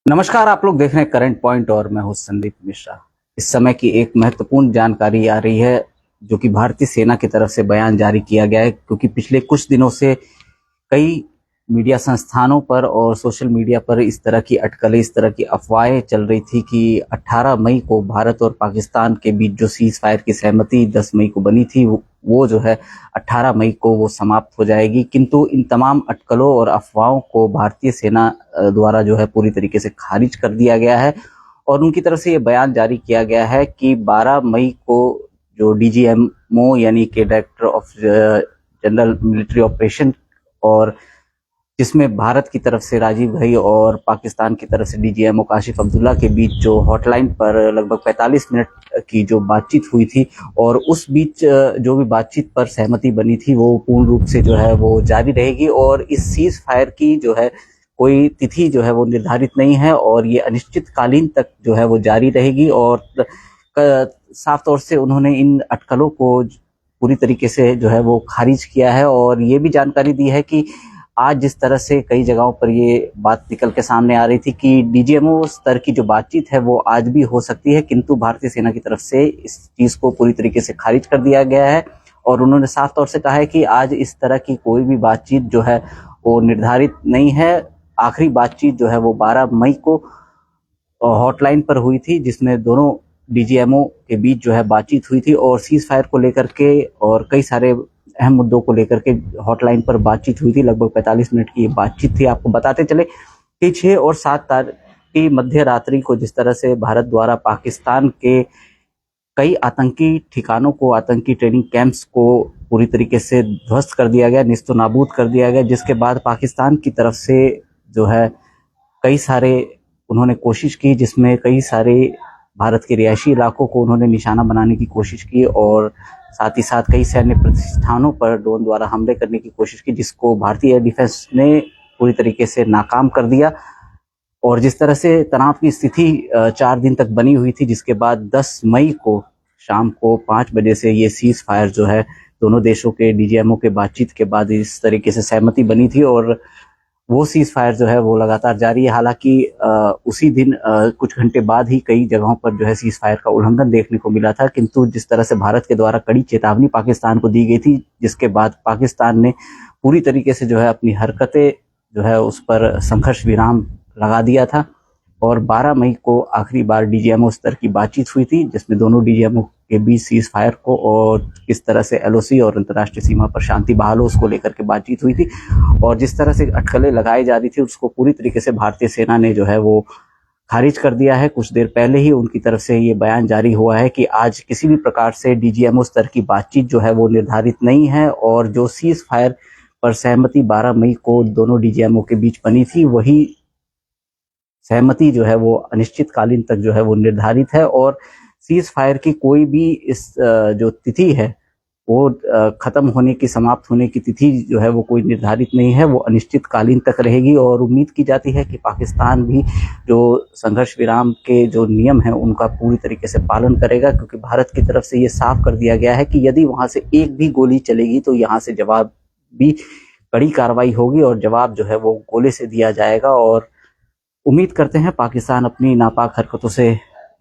नमस्कार। आप लोग देख रहे हैं करंट पॉइंट और मैं हूं संदीप मिश्रा। इस समय की एक महत्वपूर्ण जानकारी आ रही है जो कि भारतीय सेना की तरफ से बयान जारी किया गया है, क्योंकि पिछले कुछ दिनों से कई मीडिया संस्थानों पर और सोशल मीडिया पर इस तरह की अटकलें, इस तरह की अफवाहें चल रही थी कि 18 मई को भारत और पाकिस्तान के बीच जो सीज फायर की सहमति 10 मई को बनी थी वो जो है 18 मई को वो समाप्त हो जाएगी। किंतु इन तमाम अटकलों और अफवाहों को भारतीय सेना द्वारा जो है पूरी तरीके से खारिज कर दिया गया है और उनकी तरफ से ये बयान जारी किया गया है कि 12 मई को जो डीजीएमओ यानी कि director of general military operation, और जिसमें भारत की तरफ से राजीव घई और पाकिस्तान की तरफ से डीजीएमओ काशिफ अब्दुल्ला के बीच जो हॉटलाइन पर लगभग 45 मिनट की जो बातचीत हुई थी, और उस बीच जो भी बातचीत पर सहमति बनी थी वो पूर्ण रूप से जो है वो जारी रहेगी। और इस सीज फायर की जो है कोई तिथि जो है वो निर्धारित नहीं है और ये अनिश्चितकालीन तक जो है वो जारी रहेगी। और साफ तौर से उन्होंने इन अटकलों को पूरी तरीके से जो है वो खारिज किया है और ये भी जानकारी दी है कि आज जिस तरह से कई जगहों पर ये बात निकल के सामने आ रही थी कि डीजीएमओ स्तर की जो बातचीत है वो आज भी हो सकती है, किंतु भारतीय सेना की तरफ से इस चीज को पूरी तरीके से खारिज कर दिया गया है। और उन्होंने साफ तौर से कहा है कि आज इस तरह की कोई भी बातचीत जो है वो निर्धारित नहीं है। आखिरी बातचीत जो है वो 12 मई को हॉटलाइन पर हुई थी, जिसमें दोनों डीजीएमओ के बीच जो है बातचीत हुई थी और सीज फायर को लेकर के और कई सारे अहम मुद्दों को लेकर के हॉटलाइन पर बातचीत हुई थी। लगभग 45 मिनट की बातचीत थी। आपको बताते चले कि 6 और 7 तारीख की मध्य रात्रि को जिस तरह से भारत द्वारा पाकिस्तान के कई आतंकी ठिकानों को, आतंकी ट्रेनिंग कैंप्स को पूरी तरीके से ध्वस्त कर दिया गया, निस्तो नाबूद कर दिया गया, जिसके बाद पाकिस्तान की तरफ से जो है कई सारे उन्होंने कोशिश की, जिसमें कई सारे भारत के रिहायशी इलाकों को उन्होंने निशाना बनाने की कोशिश की और साथ ही साथ कई सैन्य प्रतिष्ठानों पर ड्रोन द्वारा हमले करने की कोशिश की, जिसको भारतीय एयर डिफेंस ने पूरी तरीके से नाकाम कर दिया। और जिस तरह से तनाव की स्थिति 4 दिन तक बनी हुई थी, जिसके बाद 10 मई को शाम को 5 बजे से ये सीज फायर जो है दोनों देशों के डीजीएमओ के बातचीत के बाद इस तरीके से सहमति बनी थी और वो सीज फायर जो है वो लगातार जारी है। हालांकि उसी दिन कुछ घंटे बाद ही कई जगहों पर जो है सीज फायर का उल्लंघन देखने को मिला था, किंतु जिस तरह से भारत के द्वारा कड़ी चेतावनी पाकिस्तान को दी गई थी, जिसके बाद पाकिस्तान ने पूरी तरीके से जो है अपनी हरकतें जो है उस पर संघर्ष विराम लगा दिया था। और 12 मई को आखिरी बार डीजीएमओ स्तर की बातचीत हुई थी, जिसमें दोनों डीजीएमओ के बीच सीज फायर को और किस तरह से एलओसी और अंतर्राष्ट्रीय सीमा पर शांति बहाल हो उसको लेकर के बातचीत हुई थी। और जिस तरह से अटकलें लगाई जा रही थी उसको पूरी तरीके से भारतीय सेना ने जो है वो खारिज कर दिया है। कुछ देर पहले ही उनकी तरफ से ये बयान जारी हुआ है कि आज किसी भी प्रकार से डीजीएमओ स्तर की बातचीत जो है वो निर्धारित नहीं है और जो सीज फायर पर सहमति 12 मई को दोनों डीजीएमओ के बीच बनी थी वही सहमति जो है वो अनिश्चितकालीन तक जो है वो निर्धारित है। और सीज फायर की कोई भी इस जो तिथि है वो खत्म होने की, समाप्त होने की तिथि जो है वो कोई निर्धारित नहीं है, वो अनिश्चितकालीन तक रहेगी। और उम्मीद की जाती है कि पाकिस्तान भी जो संघर्ष विराम के जो नियम हैं उनका पूरी तरीके से पालन करेगा, क्योंकि भारत की तरफ से ये साफ कर दिया गया है कि यदि वहां से एक भी गोली चलेगी तो यहाँ से जवाब भी कड़ी कार्रवाई होगी और जवाब जो है वो गोले से दिया जाएगा। और उम्मीद करते हैं पाकिस्तान अपनी नापाक हरकतों से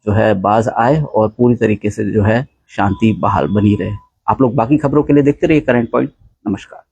जो है बाज आए और पूरी तरीके से जो है शांति बहाल बनी रहे। आप लोग बाकी खबरों के लिए देखते रहिए करंट पॉइंट। नमस्कार।